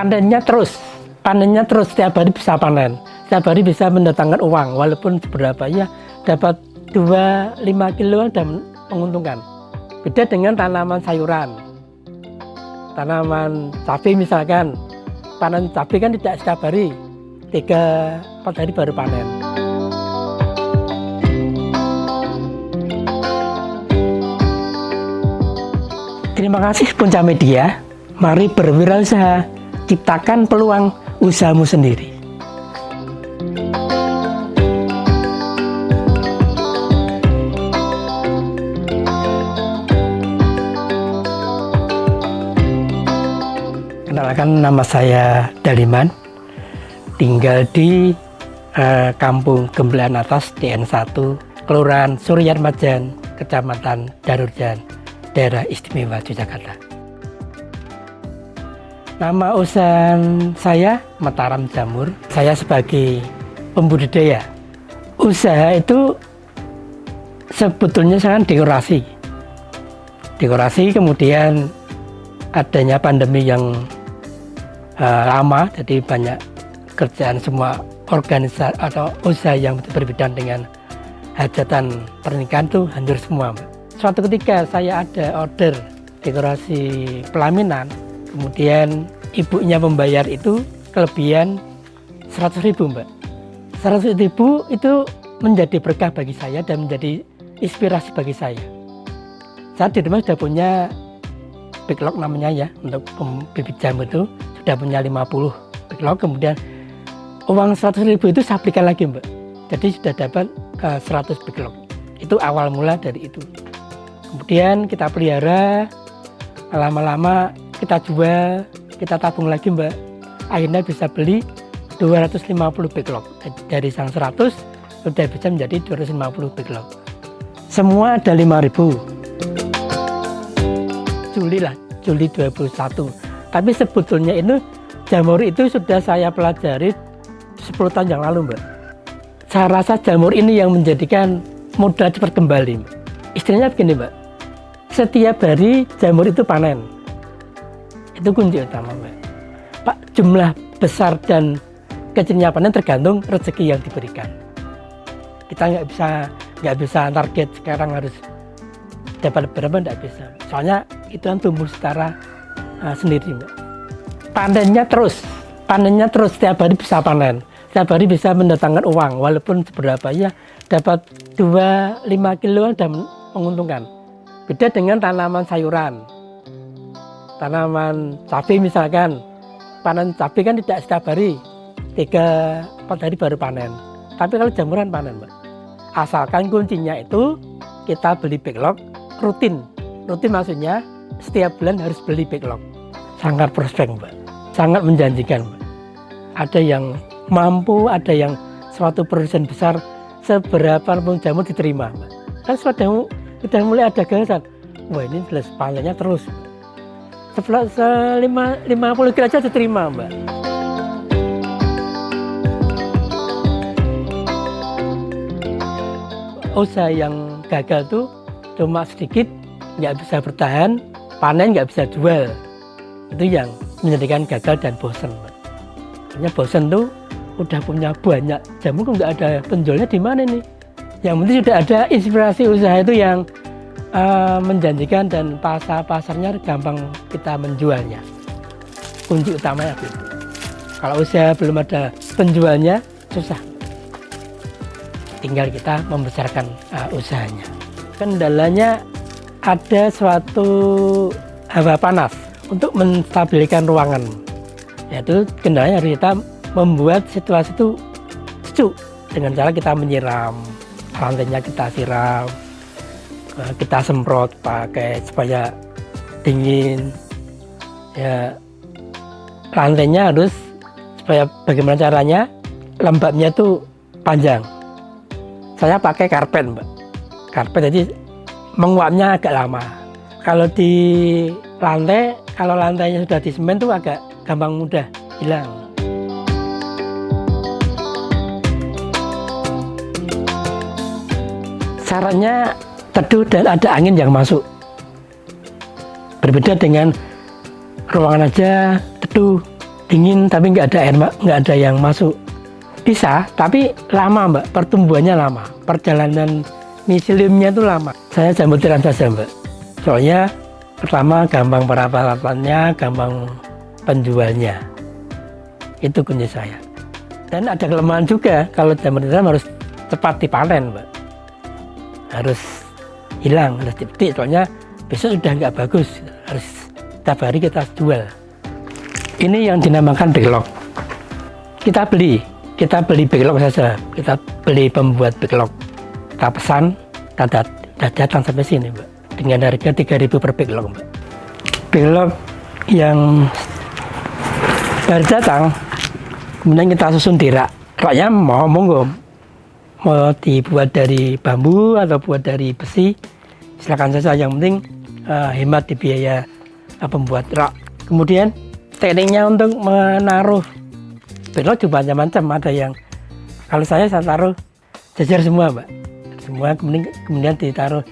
Panennya terus setiap hari bisa panen, setiap hari bisa mendatangkan uang, walaupun seberapa ya dapat 2-5 kilo dan menguntungkan. Beda dengan tanaman sayuran, tanaman cabai misalkan, panen cabai kan tidak setiap hari, 3-4 hari baru panen. Terima kasih Punca Media, mari berwirausaha, ciptakan peluang usahamu sendiri. Kenalkan, nama saya Daliman, tinggal di Kampung Gembelaan Atas, DN1, Kelurahan Suryan Majan, Kecamatan Darurjan, Daerah Istimewa Yogyakarta. Nama usaha saya Mataram Jamur. Saya sebagai pembudidaya. Usaha itu sebetulnya sangat dekorasi. Kemudian adanya pandemi yang lama, jadi banyak kerjaan semua organisasi atau usaha yang berbeda dengan hajatan pernikahan itu hancur semua. Suatu ketika saya ada order dekorasi pelaminan, kemudian ibunya membayar itu kelebihan 100.000 Mbak. 100.000 itu menjadi berkah bagi saya dan menjadi inspirasi bagi saya. Saya di rumah sudah punya backlog namanya ya, untuk bibit jamur itu sudah punya 50 backlog, kemudian uang 100.000 itu saya belikan lagi Mbak. Jadi sudah dapat 100 backlog. Itu awal mula dari itu. Kemudian kita pelihara, lama-lama kita jual, kita tabung lagi Mbak. Akhirnya bisa beli 250 backlog. Dari sang 100 sudah bisa menjadi 250 backlog. Semua ada 5.000. Juli 21. Tapi sebetulnya itu jamur itu sudah saya pelajari 10 tahun yang lalu Mbak. Saya rasa jamur ini yang menjadikan modal cepat kembali Mbak. Istilahnya begini Mbak, setiap hari jamur itu panen. Itu kunci utama Mbak. Pak, jumlah besar dan kecilnya panen tergantung rezeki yang diberikan. Kita nggak bisa target sekarang harus dapat berapa, nggak bisa. Soalnya itu kan tumbuh secara sendiri Mbak. Panennya terus setiap hari bisa panen, setiap hari bisa mendatangkan uang, walaupun seberapa ya dapat 2-5 kilo dan menguntungkan. Beda dengan tanaman sayuran, tanaman cabai misalkan, panen cabai kan tidak setiap hari, 3-4 hari baru panen. Tapi kalau jamuran panen Mbak, asalkan kuncinya itu kita beli backlog rutin maksudnya setiap bulan harus beli backlog. Sangat prospek Mbak, sangat menjanjikan Mbak. Ada yang mampu, ada yang suatu produsen besar, seberapa pun jamur diterima Mbak. Kan sudah mulai ada gagasan, wah ini jelas panennya terus. 50 kilo aja diterima Mbak. Usaha yang gagal tuh cuma sedikit, nggak bisa bertahan, panen nggak bisa jual. Itu yang menjadikan gagal dan bosan Mbak. Hanya bosan tuh udah punya banyak jamur kok nggak ada penjualnya di mana nih. Yang penting sudah ada inspirasi usaha itu yang menjanjikan dan pasarnya gampang kita menjualnya. Kunci utamanya itu. Kalau usaha belum ada penjualnya susah. Tinggal kita membesarkan usahanya. Kendalanya ada suatu hawa panas untuk menstabilkan ruangan. Yaitu kendalanya harus kita membuat situasi itu sejuk dengan cara kita menyiram. Lantainya kita siram, kita semprot pakai supaya dingin. Ya, lantainya harus supaya bagaimana caranya lembabnya itu panjang. Saya pakai karpet Mbak. Karpet jadi menguapnya agak lama. Kalau di lantai, kalau lantainya sudah di semen tuh agak gampang mudah hilang. Syaratnya teduh dan ada angin yang masuk. Berbeda dengan ruangan aja teduh, dingin tapi nggak ada air, nggak ada yang masuk. Bisa, tapi lama mbak, pertumbuhannya lama, perjalanan miseliumnya itu lama. Saya jamur tiram saja mbak, soalnya pertama gampang perawatannya, gampang penjualnya, itu kunci saya. Dan ada kelemahan juga, kalau jamur tiram harus cepat dipanen mbak, harus hilang, harus dipetik, soalnya besok sudah nggak bagus, harus setiap hari kita jual. Ini yang dinamakan backlog. Kita beli backlog saja. Kita beli pembuat backlog. Kita pesan, kita datang sampai sini, Mbak. Dengan harga 3.000 per backlog, Mbak. Backlog yang baru datang, kemudian kita susun di rak. Raknya monggo. Mau dibuat dari bambu atau buat dari besi, silakan saja. Yang penting hemat di biaya pembuat rak. Kemudian tekniknya untuk menaruh backlog juga macam-macam. Ada yang kalau saya taruh jajar semua mbak, semua kemudian ditaruh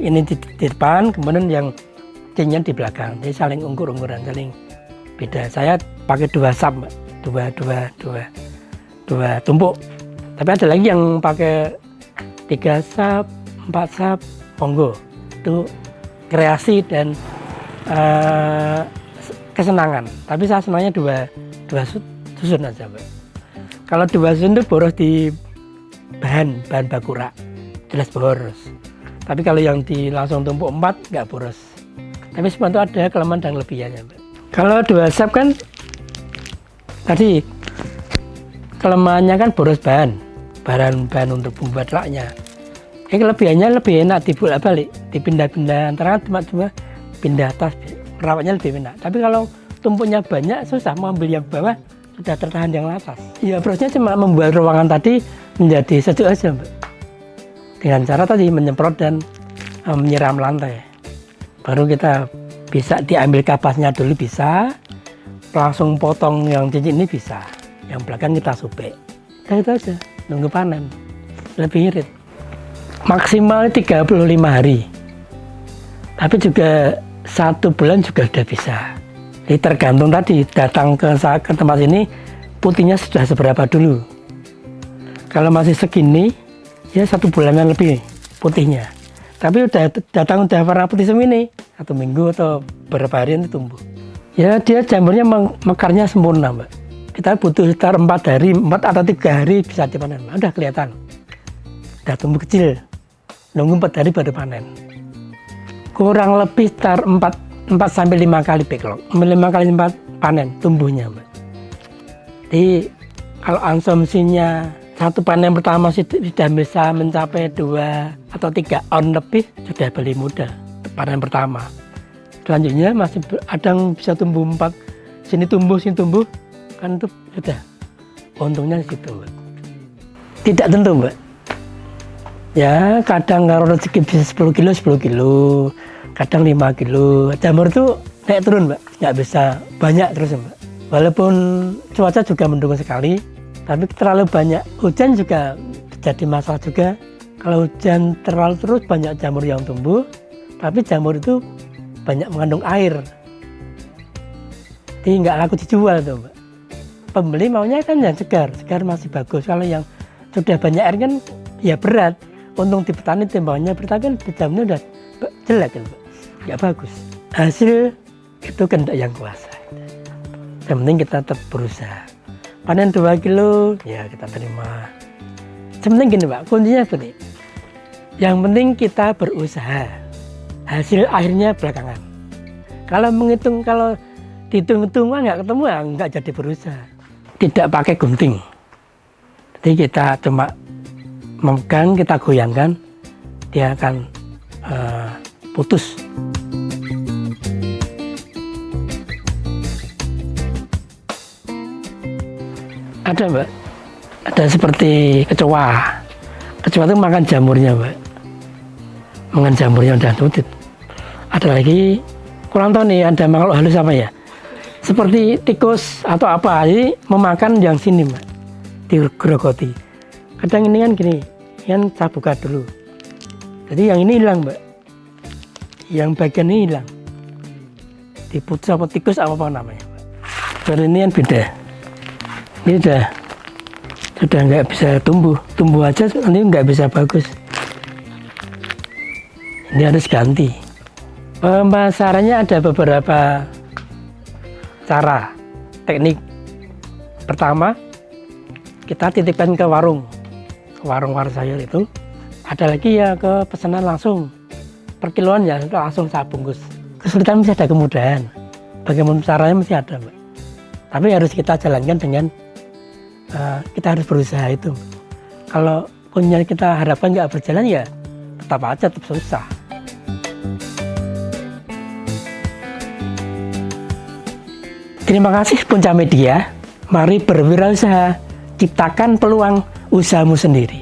ini di depan, kemudian yang cinnya di belakang, jadi saling ungkur-ungkuran, saling beda. Saya pakai 2 sap mbak, dua tumpuk. Tapi ada lagi yang pakai 3 sap, 4 sap, monggo. Itu kreasi dan kesenangan. Tapi saya senangnya dua susun aja mbak. Kalau 2 susun itu boros di bahan baku rak, jelas boros. Tapi kalau yang di langsung tumpuk 4 nggak boros. Tapi semua itu ada kelemahan dan kelebihannya mbak. Kalau 2 sap kan tadi kelemahannya kan boros bahan untuk membuat raknya. Kelebihannya lebih enak dibolak-balik, dipindah-pindah antara cuma pindah atas, rawatnya lebih enak. Tapi kalau tumpuknya banyak susah, mau ambil yang bawah sudah tertahan yang atas. Ya prosesnya cuma membuat ruangan tadi menjadi sejuk aja mbak, dengan cara tadi menyemprot dan menyiram lantai. Baru kita bisa diambil kapasnya dulu, bisa langsung potong yang cincin ini, bisa yang belakang kita sobek. Nah, itu aja, nunggu panen, lebih irit. Maksimal 35 hari, tapi juga 1 bulan juga sudah bisa. Jadi tergantung tadi datang ke tempat ini putihnya sudah seberapa dulu. Kalau masih segini ya 1 bulanan lebih putihnya. Tapi udah datang udah warna putih semini, 1 minggu atau beberapa hari itu tumbuh. Ya dia jamurnya mekarnya sempurna mbak. Kita butuh sekitar 4 hari, 4 atau 3 hari bisa dipanen. Udah kelihatan, udah tumbuh kecil. Nunggu 4 hari baru panen. Kurang lebih sekitar 4 sampai 5 kali backlog, 5 kali 4 panen tumbuhnya mbak. Jadi kalau asumsinya 1 panen pertama sudah bisa mencapai 2 atau 3 on lebih, sudah beli muda panen pertama. Selanjutnya masih ada yang bisa tumbuh 4, sini tumbuh kan itu sudah untungnya di situ mbak. Tidak tentu mbak. Ya kadang kalau rezeki bisa 10 kilo, kadang 5 kilo. Jamur itu naik turun mbak, nggak bisa banyak terus mbak. Walaupun cuaca juga mendukung sekali, tapi terlalu banyak hujan juga jadi masalah juga. Kalau hujan terlalu terus banyak jamur yang tumbuh, tapi jamur itu banyak mengandung air, jadi nggak laku dijual tuh mbak. Pembeli maunya kan yang segar masih bagus. Kalau yang sudah banyak air kan ya berat. Untung di petani timbangnya bertahan, jamurnya udah jelek kan, nggak bagus. Hasil itu kehendak yang kuasa. Yang penting kita tetap berusaha. Panen 2 kilo, ya kita terima. Yang penting gini Pak, kuncinya seperti yang penting kita berusaha. Hasil akhirnya belakangan. Kalau dihitung-hitung nggak ketemu, ya nggak jadi berusaha. Tidak pakai gunting. Jadi kita cuma memegang, kita goyangkan, dia akan putus. Ada mbak, ada seperti kecoa. Kecoa itu makan jamurnya mbak, makan jamurnya udah tutup. Ada lagi kurang tahu nih, ada makhluk halus apa ya, seperti tikus atau apa, jadi memakan yang sini mbak, digerogoti. Kadang ini kan gini, kan saya buka dulu. Jadi yang ini hilang mbak, yang bagian ini hilang, diputus apa tikus apa namanya mbak. Kalau ini kan beda. Ini sudah nggak bisa tumbuh aja ini nggak bisa bagus. Ini harus ganti. Pemasarannya ada beberapa cara, teknik. Pertama, kita titipkan ke warung sayur itu. Ada lagi ya ke pesanan langsung per kiloan ya, langsung saya bungkus. Kesulitan masih ada, kemudahan. Bagaimana caranya masih ada, Mbak. Tapi harus kita jalankan dengan kita harus berusaha itu. Kalau punya kita harapkan nggak berjalan ya tetap susah. Terima kasih Punca Media. Mari berwirausaha, ciptakan peluang usahamu sendiri.